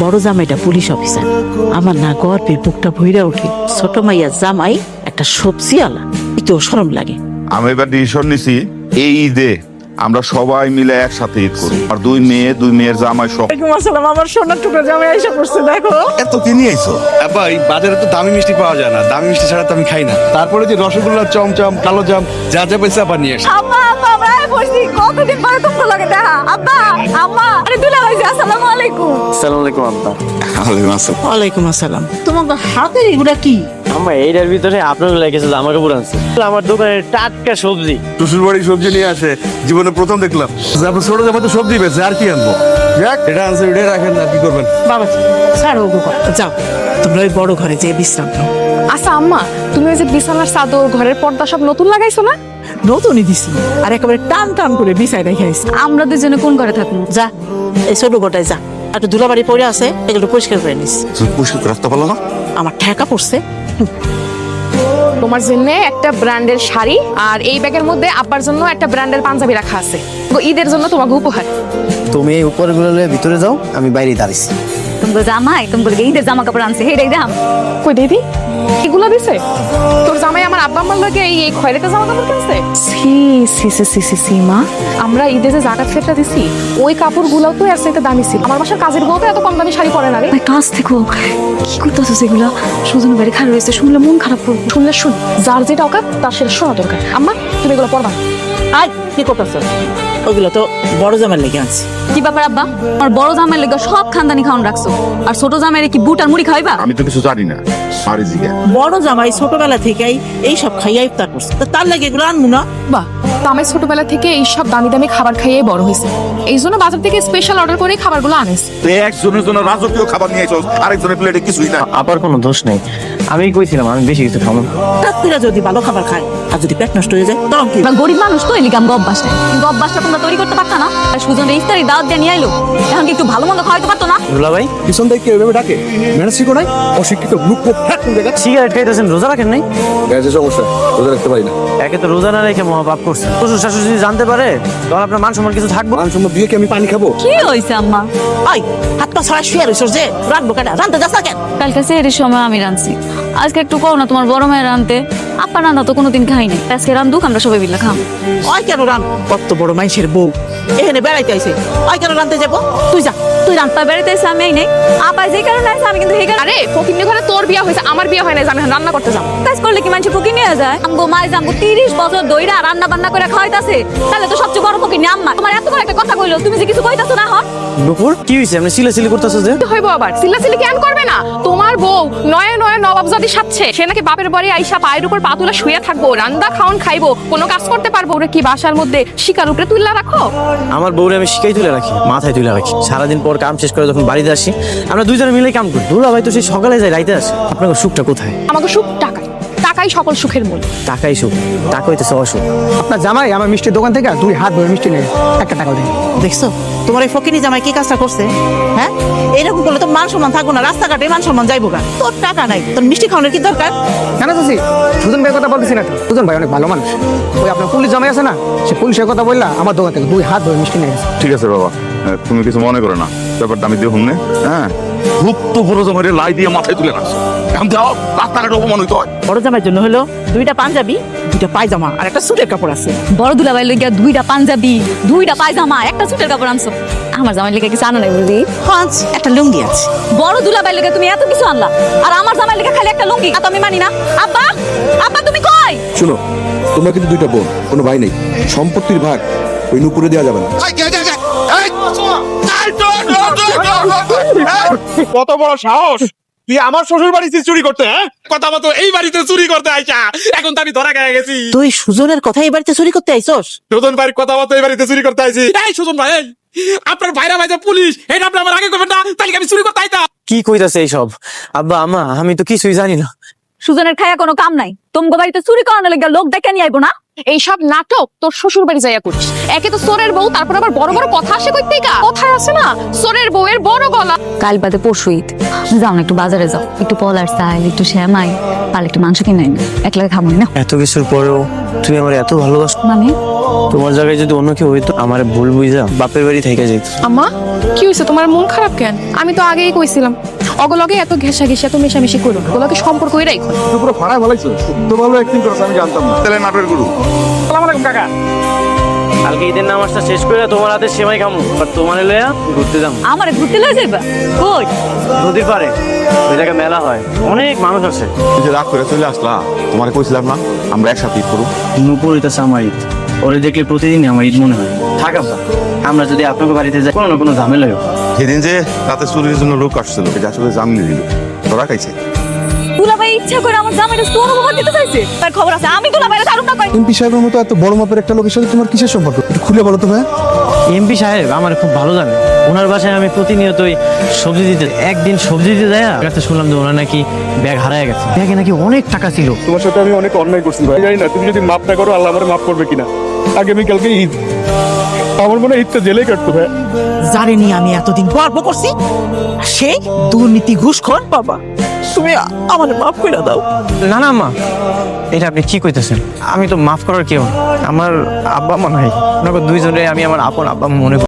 বড় জামাইটা police officer. আমার না গর্বে বুকটা ভইরা ওঠে। ছোট মাইয়া জামাই একটা সবজি আলা, একটু শরম লাগে। আমি এবার ডিসিশন নিছি, এই ঈদে আমরা সবাই মিলে একসাথে ঈদ করব। আর দুই মেয়ের জামাই সব। আসসালাম, আমার সোনার টুকরা জামাই আইসা পড়ছে, দেখো। এত কি নিয়ে আইছো? আব্বা এই বাজারে তো দামি মিষ্টি পাওয়া যায় না, দামি মিষ্টি ছাড়া তো আমি খাই না। তারপরে যে রসগোল্লা, চমচম, কালো জাম যা যা পয়সা আবার নিয়ে আসি। আম্মা আম্মা আমরা বসছি কতদিন পরে তোমরা লাগে দেখা। আব্বা আম্মা আরে দুলা ভাই আসসালামু আলাইকুম। আসসালামু আলাইকুম আব্বা। ওয়ালাইকুম আসসালাম। ওয়ালাইকুম আসসালাম। তোমার হাতের এগুলা কি? আম্মা এইটার ভিতরে আপনার লেগেছিল আমাকে পুরানছে আমার দোকানের টাটকা সবজি। শ্বশুর বাড়ি সবজি নিয়ে আসে, জীবনে প্রথম দেখলাম। আপনার ছোট জামা তো সবজি বেছে, আর কি আনবো? যাক, এটা আনছে, এটা রাখেন না, কি করবেন? বাবা ছাড়ো ওগো কথা। যাও তোমরা ওই বড় ঘরে যেয়ে বিশ্রাম নাও। আচ্ছা আম্মা তুমি ওই যে বিছানার চাদর ঘরের পর্দা সব নতুন লাগাইছো না? নতুনই দিছি, আর একেবারে টান টান করে বিছাই রেখে আইছি। আমরা দুজনে কোন ঘরে থাকবো? যা এই ছোট গোটায় যা, একটা ধুলাবাড়ি পড়ে আছে, এগুলো পরিষ্কার করে নিস। তুমি পরিষ্কার রাখতে পারলো না? আমার ঠেকা পড়ছে। তোমার জন্য একটা ব্র্যান্ডের শাড়ি আর এই ব্যাগের মধ্যে আব্বার জন্য একটা ব্র্যান্ডের পাঞ্জাবি রাখা আছে, ঈদের জন্য তোমাকে উপহার। তুমি এই উপরগুলো ভিতরে যাও, আমি বাইরে দাঁড়িয়েছি। তোমাকে জামাই তোমাকে ঈদের জামা কাপড় আনছে, হে দাম কই দিদি এগুলো দিছে তোর জামাই? আমার আব্বা আম্মার লাগে এই খয়রাতে জামা কাপড় কিনছে? সি সি সি সি সি সি মা, আমরা ঈদে যে জাকাত ফেরত দিছি ওই কাপড়গুলোও তো এর চাইতে দামি ছিল। আমার বাসার কাজের বউ তো এত কম দামি শাড়ি পরে না রে। কাজ থেকে কি করতেছো সেগুলো? সুজন বাড়ি খারাপ হয়েছে শুনলে মন খারাপ করবে। শুনলে শুন, যার যেটা অকাত তার সেটা শোনা দরকার। আম্মা তুমি এগুলো পরবা? আর কি করতেছ? ওগুলো তো বড় জামাই লেগে আছে। কি ব্যাপার আব্বা, আমার বড় জামাইয়ের লেগে সব খানদানি খাওয়ান রাখছো, আর ছোট জামাইয়ের কি বুট আর মুড়ি খাইবা? আমি তো কিছু জানি না। আরে জিগা, বড় জামাই ছোটবেলা থেকেই এই সব খাইয়া ইফতার করছে, তো তার লাগে এগুলো আনবো না? বাহ, তামাই ছোটবেলা থেকে এই সব দামি দামি খাবার খাইয়ে বড় হয়েছে, এই জন্য বাজার থেকে স্পেশাল অর্ডার করে খাবারগুলো আনেছে। তুই একজনের জন্য রাজকীয় খাবার নিয়ে আইছস, আরেকজনের প্লেটে কিছুই না। আবার কোনো দোষ নেই, আমি কইছিলাম আমি বেশি কিছু খাবো না। রাত্রিরা যদি ভালো খাবার খায় আর যদি পেট নষ্ট হয়ে যায় তখন কি? বা গরিব মানুষ তো এলিগাম গব্বাসটা, গব্বাসটা তোমরা তৈরি করতে পারতা না? আর সুজনের ইফতারি দাওয়াত দিয়ে নিয়ে আইলো, এখন কি একটু ভালো মন্দ খাওয়াইতে পারতো না? দুলা ভাই পিছন থেকে কেউ এভাবে ডাকে? ম্যানেজ শিখো নাই? অশিক্ষিত গ্রুপ দেখা সিগারেট খাইতেছেন, রোজা রাখেন নাই? গ্যাসের সমস্যা, রোজা রাখতে পারি না। একে তো রোজা না রেখে মহাপাপ করছে। শ্বশুর শাশুড়ি যদি জানতে পারে তখন আপনার মান সম্মান কিছু থাকবো? মান সম্মান দিয়ে কি আমি পানি খাবো? কি হইছে আম্মা? ওই হাত পা ছড়া শুয়ে রইছস যে, রাখবো কেন? রানতে যাস না কেন? কালকে সেহরির সময় আমি রাঁধছি, আজকে একটু কও না তোমার বড় মেয়ে রাঁধতে। আপা রান্না তো কোনোদিন খাই নাই, আজকে রান্ধুক আমরা সবাই মিলে খাম। ওই কেন রান? কত বড় মানুষের বউ এখানে বেড়াইতে আইছে, ওই কেন রানতে যাবো? তুই যা, তুই রান। আপা বেড়াইতে এসে আমি নেই, আপা যে কারণে আছে আমি কিন্তু এই কারণে। আরে ফকিন্নি ঘরে তোর বিয়া হয়েছে, আমার বিয়া হয় না যে আমি রান্না করতে যাবো। কাজ করলে কি মানুষ ফকির নিয়ে যায়? আমগো মায় জামগো 30 বছর দইরা রান্না বান্না করে খাওয়াইতাছে, তাহলে তো সবচেয়ে বড় ফকির নি আম্মা। তোমার এত বড় একটা কথা কইলো, তুমি যে কিছু কইতাছো না হন? দুপুর কি হয়েছে? আপনি সিলাসিলি করতেছো যে? হইব আবার সিল্লাসিল্লি কেন করবে না? তোমার বউ নয়ে নয়ে নবাবজাদি সাজছে, সে নাকি বাপের বাড়ি আইসা পায়ের উপর পা তুলে শুয়ে থাকবো, রান্দা খাওন খাইবো, কোনো কাজ করতে পারবো? ওরা কি বাসার মধ্যে শিকার উপরে তুললা রাখো? আমার বউরে আমি শিখাই তুলে রাখি, মাথায় তুলে রাখি। সারাদিন পর কাম শেষ করে যখন বাড়িতে আসি আমরা দুইজনে মিলে কাম করি। দুলা ভাই তো সেই সকালে যায় রাইতে আসে। আপনার সুখটা কোথায়? আমাকে সুখ টাকায়, টাকাই সকল সুখের মূল। টাকাই সুখ, টাকা হইতেছে অসুখ। আপনার জামাই আমার মিষ্টির দোকান থেকে 2 হাত ভরে মিষ্টি নিয়ে একটা টাকা দেয়। দেখছো তোমার এই ফকিনি জামাই কি কাজটা করছে? হ্যাঁ, এরকম করলে তো মান সম্মান থাকবো না, রাস্তাঘাটে মান সম্মান যাইবো গা। তোর টাকা নাই, তোর মিষ্টি খাওয়ানোর কি দরকার? কেন চাচি? সুজন ভাইয়ের কথা বলতেছি না তো? সুজন ভাই অনেক ভালো মানুষ। ওই আপনার পুলিশ জামাই আছে না, সে পুলিশের কথা বললা আমার দোকান থেকে 2 হাত ভরে মিষ্টি নিয়ে গেছে। ঠিক আছে বাবা, তুমি কিছু মনে করো না, ব্যাপারটা আমি দেখুন না। হ্যাঁ, খুব তো বড় জমারে লাই দিয়ে মাথায় তুলে রাখছো, এখন যাও রাস্তাঘাটে অপমান হইতে হয়। বড় জামাইয়ের জন্য হলো 2টা পাঞ্জাবি, 2টা পায়জামা আর একটা সুটের কাপড় আছে। বড় দুলাভাই লইগা 2টা পাঞ্জাবি, 2টা পায়জামা, একটা সুটের কাপড় আনছো। আমার জামাই লেগে কিছু আনো নাই বুঝি? পাঁচ একটা লুঙ্গি আছে। বড় দুলাভাই লেগে তুমি এত কিছু আনলা, আর আমার জামাই লেগে খালি একটা লুঙ্গি? আর তো আমি মানি না। আব্বা আব্বা তুমি কই? শোনো, তোমরা কিন্তু 2টা বোন, কোনো ভাই নেই। সম্পত্তির ভাগ ওই নুপুরে দেওয়া যাবে না। কত বড় সাহস তুই আমার শ্বশুর বাড়িতে চুরি করতে? হ্যাঁ, কথা মতো এই বাড়িতে চুরি করতে আইসা এখন তো আমি ধরা খেয়ে গেছি। তুই সুজনের কথা এই বাড়িতে চুরি করতে আইছস? সুজন ভাইয়ের কথা মতো এই বাড়িতে চুরি করতে আইছি। এই সুজন ভাই, এই আপনার ভাইরা ভাই যে পুলিশ, এটা আপনি আমার আগে করবেন না, তাহলে আমি চুরি করতে আইতাম। কি কইতাছে এইসব? আব্বা আম্মা আমি তো কিছুই জানি না। সুজনের খায়া কোনো কাম নাই, তোমগো বাড়িতে চুরি করানোর লেগে লোক ডেকে নিয়ে আইবো না? এইসব নাটক তোর শ্বশুর বাড়ি যাইয়া করিস। একে তো সোরের বউ, তারপর আবার বড় বড় কথা আসে কই থেকে। কথায় আছে না, সোরের বউয়ের বড় গলা। কাল বাদে পরশু ঈদ, যাও না একটু বাজারে যাও, একটু পলার চাল, একটু শ্যামাই, পালে একটু মাংস কিনে আনি, একলাগে খাবো না। এত কিছুর পরেও তুমি আমার এত ভালোবাসো। মানে তোমার জায়গায় যদি অন্য কেউ হইতো আমার ভুল বুঝা বাপের বাড়ি থেকে যেত। আম্মা কি হয়েছে, তোমার মন খারাপ কেন? আমি তো আগেই কইছিলাম অগলগে এত ঘেঁষা ঘেঁষে এত মেশামেশি করো না, ওগুলোকে সম্পর্ক হয়ে রাখো। তুই পুরো ফাড়ায় ভালাইছো, তো ভালো অ্যাক্টিং করছ আমি জানতাম না। তাহলে নাটের গুরু আসসালামু আলাইকুম কাকা। কালকে ঈদের নামাজটা শেষ করে তোমার হাতে সেমাই খামু, আর তোমার লইয়া ঘুরতে যাবো আমার ঘুরতে লয়ে যাইবা কই? নদীর পারে, ওই জায়গায় মেলা হয়, অনেক মানুষ আছে। তুই যে রাগ করে চলে আসলা, তোমার কইছিলাম না আমরা একসাথে ঈদ করবো। নুপুর হইতেছে আমার ঈদ, ওরে দেখলে প্রতিদিনই আমার ঈদ মনে হয়। থাক আব্বা, আমরা যদি আপনাকে বাড়িতে যাই কোনো না কোনো ঝামেলা হবে। সেদিন যে রাতে চুরির জন্য লোক আসছিল, এটা আসলে জামিন দিল, তোরা খাইছে। দুলাভাই ইচ্ছা করে আমার জামাইটা তোর উপর দিতে চাইছে, তার খবর আছে আমি দুলাভাইরে ছাড়ুম না কই। এমপি সাহেবের মতো এত বড় মাপের একটা লোকের সাথে তোমার কিসের সম্পর্ক একটু খুলে বলো তো ভাই। এমপি সাহেব আমার খুব ভালো জানে, ওনার বাসায় আমি প্রতিনিয়তই সবজি দিতে। একদিন সবজি দিতে যায় কাছে শুনলাম যে ওনার নাকি ব্যাগ হারায় গেছে, ব্যাগে নাকি অনেক টাকা ছিল। তোমার সাথে আমি অনেক অন্যায় করছি ভাই, জানি না তুমি যদি মাফ না করো আল্লাহ আমারে মাফ করবে কিনা। আগামীকালকে ঈদ, আমার মনে হয় ঈদটা জেলে কাটতো ভাই। জানি আমি এতদিন গর্ব করছি, সেই দুর্নীতি ঘুষখোর বাবা, তুমি আমার মাফ করে দাও। না না মা, এটা আপনি কি কইতেছেন? আমি তো মাফ করার কেউ না, আমার আব্বা মা নাই, ওনাকে দুইজনে আমি আমার আপন আব্বা মনে করি।